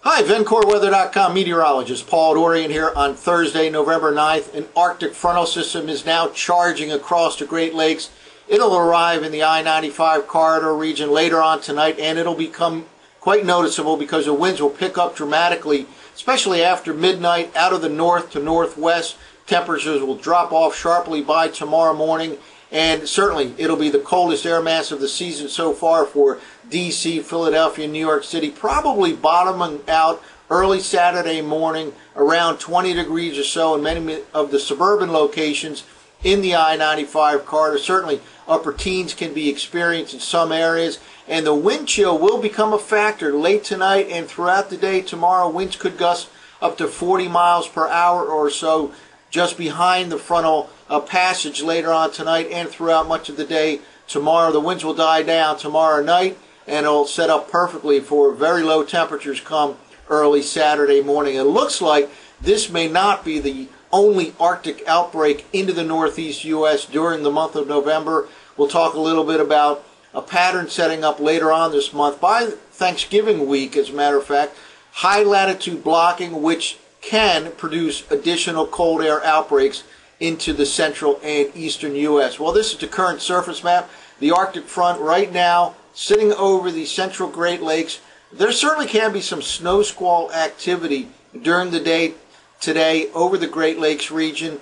Hi, VencoreWeather.com meteorologist Paul Dorian here on Thursday, November 9th. An Arctic frontal system is now charging across the Great Lakes. It'll arrive in the I-95 corridor region later on tonight, and it'll become quite noticeable because the winds will pick up dramatically, especially after midnight out of the north to northwest. Temperatures will drop off sharply by tomorrow morning, and certainly it'll be the coldest air mass of the season so far for D.C., Philadelphia, New York City, probably bottoming out early Saturday morning around 20 degrees or so in many of the suburban locations in the I-95 corridor. Certainly upper teens can be experienced in some areas, and the wind chill will become a factor late tonight and throughout the day tomorrow. Winds could gust up to 40 miles per hour or so just behind the frontal passage later on tonight and throughout much of the day tomorrow. The winds will die down tomorrow night, and it'll set up perfectly for very low temperatures come early Saturday morning. It looks like this may not be the only Arctic outbreak into the northeast U.S. during the month of November. We'll talk a little bit about a pattern setting up later on this month. By Thanksgiving week, as a matter of fact, high latitude blocking, which can produce additional cold air outbreaks into the central and eastern U.S. Well, this is the current surface map. The Arctic front right now sitting over the central Great Lakes. There certainly can be some snow squall activity during the day today over the Great Lakes region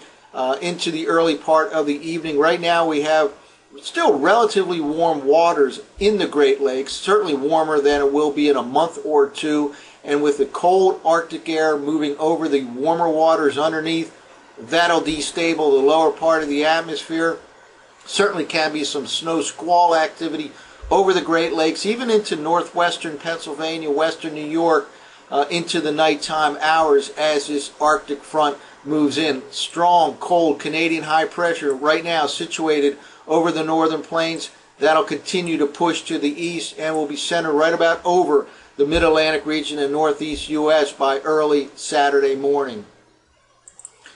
into the early part of the evening. Right now we have still relatively warm waters in the Great Lakes, certainly warmer than it will be in a month or two. And with the cold Arctic air moving over the warmer waters underneath, that'll destabilize the lower part of the atmosphere. Certainly can be some snow squall activity over the Great Lakes, even into northwestern Pennsylvania, western New York, into the nighttime hours as this Arctic front moves in. Strong, cold Canadian high pressure right now situated over the northern plains. That'll continue to push to the east and will be centered right about over the mid-Atlantic region and northeast U.S. by early Saturday morning.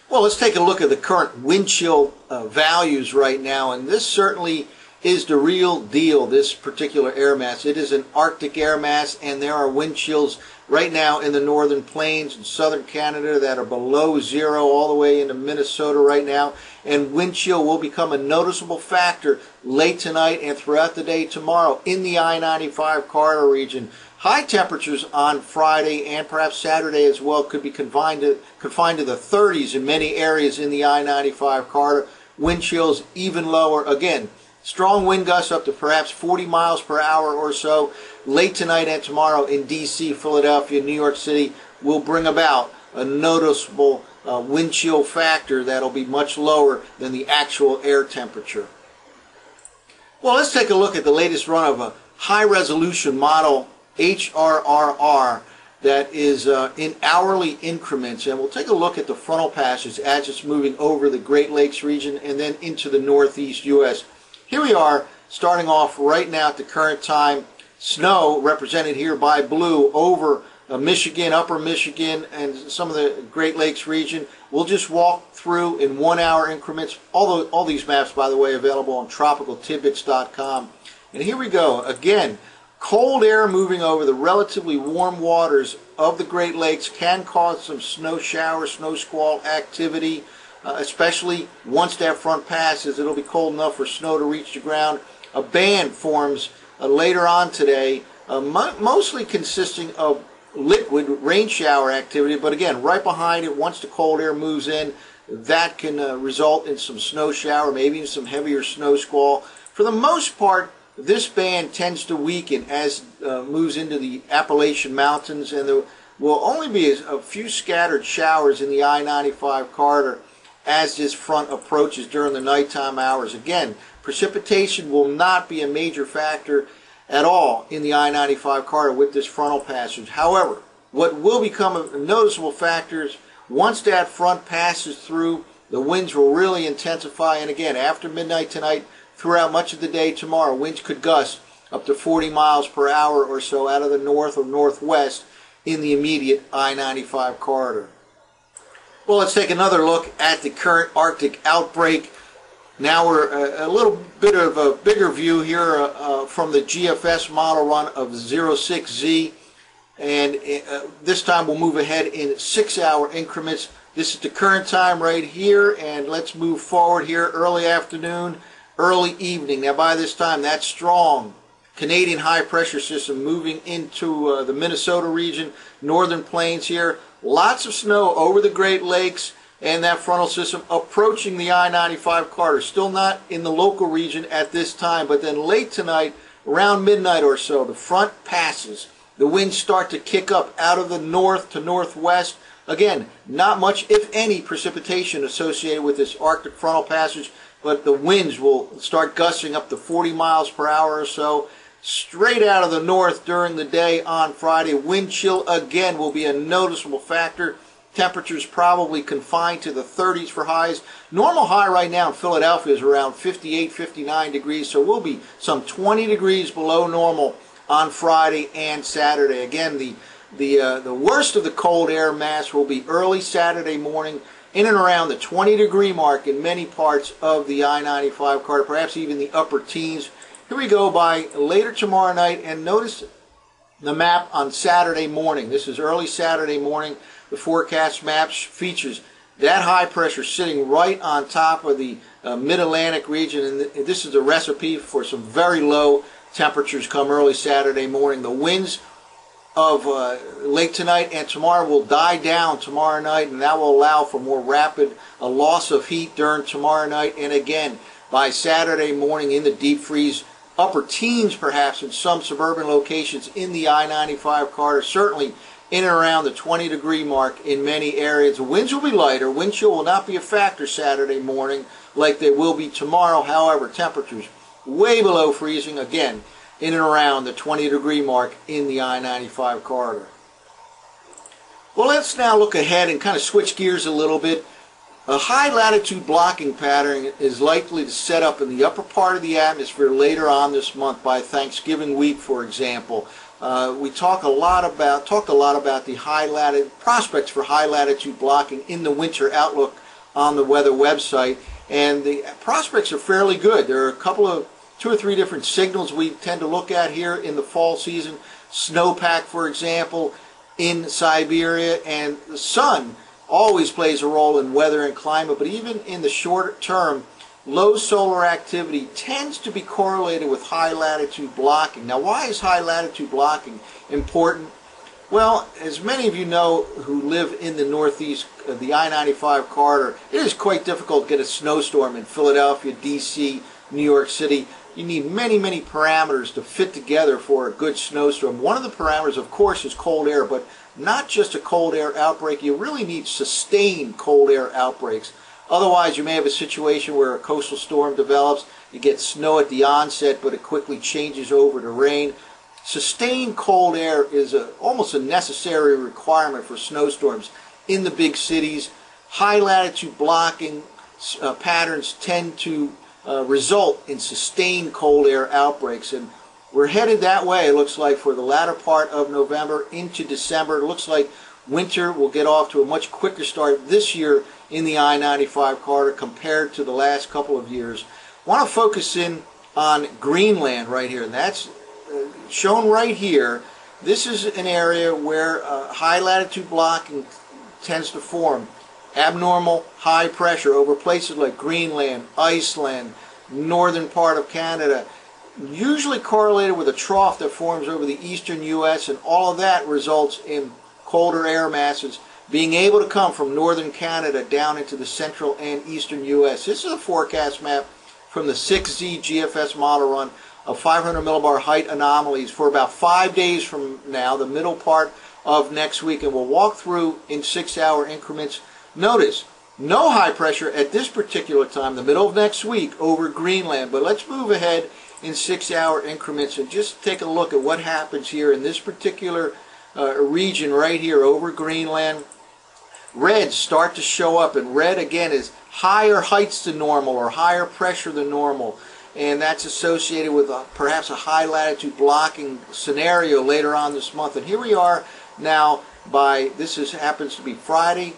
Well, let's take a look at the current wind chill values right now, and this certainly is the real deal, this particular air mass. It is an Arctic air mass, and there are wind chills right now in the northern plains and southern Canada that are below zero all the way into Minnesota right now, and wind chill will become a noticeable factor late tonight and throughout the day tomorrow in the I-95 corridor region. High temperatures on Friday and perhaps Saturday as well could be confined to the 30s in many areas in the I-95 corridor. Wind chills even lower. Again, strong wind gusts up to perhaps 40 miles per hour or so late tonight and tomorrow in D.C., Philadelphia, New York City will bring about a noticeable wind chill factor that'll be much lower than the actual air temperature. Well, let's take a look at the latest run of a high-resolution model HRRR that is in hourly increments, and we'll take a look at the frontal passage as it's moving over the Great Lakes region and then into the northeast U.S. Here we are starting off right now at the current time. Snow represented here by blue over Michigan, upper Michigan, and some of the Great Lakes region. We'll just walk through in 1 hour increments. All these maps, by the way, available on tropicaltidbits.com. And here we go. Again, cold air moving over the relatively warm waters of the Great Lakes can cause some snow shower, snow squall activity, especially once that front passes. It'll be cold enough for snow to reach the ground. A band forms later on today, mostly consisting of liquid rain shower activity, but again, right behind it, once the cold air moves in, that can result in some snow shower, maybe even some heavier snow squall. For the most part, this band tends to weaken as it moves into the Appalachian Mountains, and there will only be a few scattered showers in the I-95 corridor as this front approaches during the nighttime hours. Again, precipitation will not be a major factor at all in the I-95 corridor with this frontal passage. However, what will become a noticeable factor is once that front passes through, the winds will really intensify, and again, after midnight tonight, throughout much of the day tomorrow, winds could gust up to 40 miles per hour or so out of the north or northwest in the immediate I-95 corridor. Well, let's take another look at the current Arctic outbreak. Now we're a little bit of a bigger view here from the GFS model run of 06Z. And this time we'll move ahead in 6-hour increments. This is the current time right here, and let's move forward here. Early afternoon, early evening. Now by this time, that strong Canadian high pressure system moving into the Minnesota region, northern plains here. Lots of snow over the Great Lakes, and that frontal system approaching the I-95 corridor. Still not in the local region at this time, but then late tonight, around midnight or so, the front passes. The winds start to kick up out of the north to northwest. Again, not much, if any, precipitation associated with this Arctic frontal passage, but the winds will start gusting up to 40 miles per hour or so. Straight out of the north during the day on Friday. Wind chill again will be a noticeable factor. Temperatures probably confined to the 30s for highs. Normal high right now in Philadelphia is around 58, 59 degrees, so we'll be some 20 degrees below normal on Friday and Saturday. Again, the worst of the cold air mass will be early Saturday morning, in and around the 20-degree mark in many parts of the I-95 corridor, perhaps even the upper teens. Here we go by later tomorrow night, and notice the map on Saturday morning. This is early Saturday morning. The forecast map features that high pressure sitting right on top of the mid-Atlantic region, and this is a recipe for some very low temperatures come early Saturday morning. The winds of late tonight and tomorrow will die down tomorrow night, and that will allow for more rapid loss of heat during tomorrow night, and again by Saturday morning in the deep freeze, upper teens perhaps in some suburban locations in the I-95 corridor, certainly in and around the 20-degree mark in many areas. The winds will be lighter. Wind chill will not be a factor Saturday morning like they will be tomorrow. However, temperatures way below freezing, again, in and around the 20-degree mark in the I-95 corridor. Well, let's now look ahead and kind of switch gears a little bit. A high latitude blocking pattern is likely to set up in the upper part of the atmosphere later on this month by Thanksgiving week, for example. We talked a lot about the prospects for high latitude blocking in the winter outlook on the weather website, and the prospects are fairly good. There are two or three different signals we tend to look at here in the fall season. Snowpack, for example, in Siberia, and the sun always plays a role in weather and climate, but even in the short term, low solar activity tends to be correlated with high latitude blocking. Now, why is high latitude blocking important? Well, as many of you know who live in the northeast of the I-95 corridor, it is quite difficult to get a snowstorm in Philadelphia, D.C., New York City. You need many, many parameters to fit together for a good snowstorm. One of the parameters, of course, is cold air, but not just a cold air outbreak. You really need sustained cold air outbreaks. Otherwise, you may have a situation where a coastal storm develops, you get snow at the onset, but it quickly changes over to rain. Sustained cold air is almost a necessary requirement for snowstorms in the big cities. High latitude blocking patterns tend to result in sustained cold air outbreaks, and we're headed that way, it looks like, for the latter part of November into December. It looks like winter will get off to a much quicker start this year in the I-95 corridor compared to the last couple of years. I want to focus in on Greenland right here, and that's shown right here. This is an area where high latitude blocking tends to form. Abnormal high pressure over places like Greenland, Iceland, northern part of Canada, usually correlated with a trough that forms over the eastern U.S., and all of that results in colder air masses being able to come from northern Canada down into the central and eastern U.S. This is a forecast map from the 6Z GFS model run of 500 millibar height anomalies for about 5 days from now, the middle part of next week, and we'll walk through in 6-hour increments. Notice, no high pressure at this particular time, the middle of next week, over Greenland, but let's move ahead in 6-hour increments and just take a look at what happens here in this particular region right here over Greenland. Reds start to show up, and red again is higher heights than normal or higher pressure than normal, and that's associated with perhaps a high latitude blocking scenario later on this month. And here we are now happens to be Friday,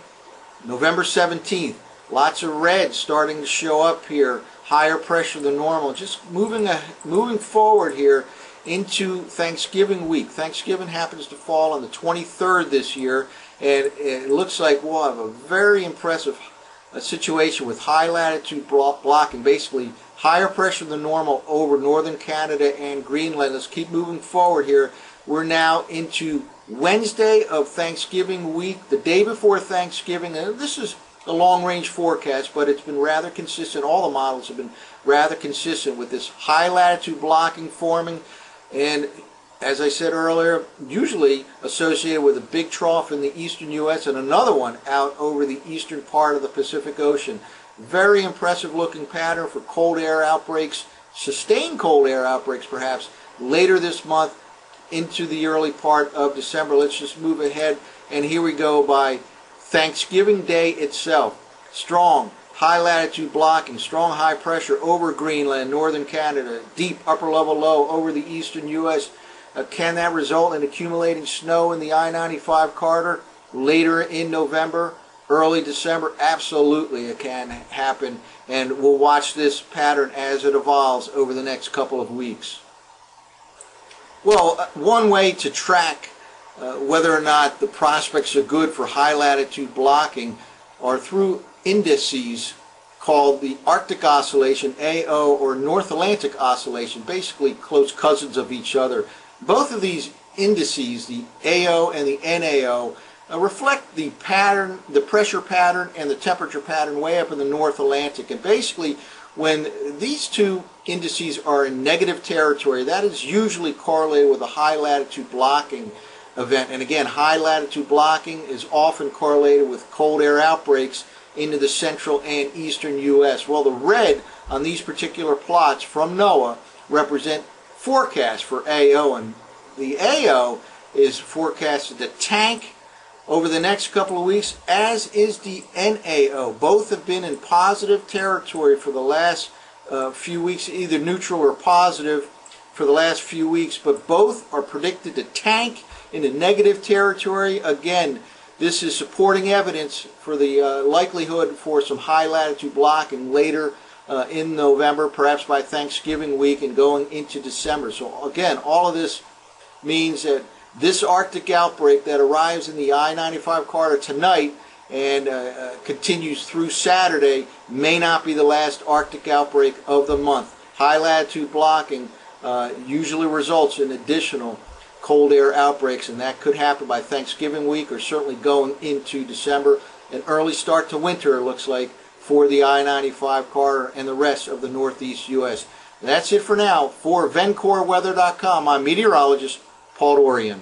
November 17th. Lots of red starting to show up here, higher pressure than normal. Just moving forward here into Thanksgiving week. Thanksgiving happens to fall on the 23rd this year, and it looks like we'll have a very impressive situation with high latitude blocking, basically higher pressure than normal over northern Canada and Greenland. Let's keep moving forward here. We're now into Wednesday of Thanksgiving week, the day before Thanksgiving, and this is a long-range forecast, but it's been rather consistent. All the models have been rather consistent with this high latitude blocking forming, and as I said earlier, usually associated with a big trough in the eastern U.S. and another one out over the eastern part of the Pacific Ocean. Very impressive looking pattern for cold air outbreaks, sustained cold air outbreaks perhaps, later this month into the early part of December. Let's just move ahead, and here we go by Thanksgiving Day itself. Strong high latitude blocking, strong high pressure over Greenland, northern Canada, deep upper level low over the eastern U.S. Can that result in accumulating snow in the I-95 corridor later in November, early December? Absolutely, it can happen, and we'll watch this pattern as it evolves over the next couple of weeks. Well, one way to track whether or not the prospects are good for high latitude blocking are through indices called the Arctic Oscillation, AO, or North Atlantic Oscillation, basically close cousins of each other. Both of these indices, the AO and the NAO, reflect the pattern, the pressure pattern and the temperature pattern way up in the North Atlantic. And basically, when these two indices are in negative territory, that is usually correlated with a high latitude blocking event. And again, high latitude blocking is often correlated with cold air outbreaks into the central and eastern U.S. Well, the red on these particular plots from NOAA represent forecast for AO, and the AO is forecasted to tank over the next couple of weeks, as is the NAO. Both have been in positive territory for the last few weeks, either neutral or positive for the last few weeks, but both are predicted to tank into negative territory. Again, this is supporting evidence for the likelihood for some high latitude blocking later in November, perhaps by Thanksgiving week and going into December. So again, all of this means that this Arctic outbreak that arrives in the I-95 corridor tonight and continues through Saturday may not be the last Arctic outbreak of the month. High latitude blocking usually results in additional cold air outbreaks, and that could happen by Thanksgiving week or certainly going into December. An early start to winter, it looks like, for the I-95 corridor and the rest of the northeast U.S. And that's it for now. For VencoreWeather.com, I'm meteorologist Paul Dorian.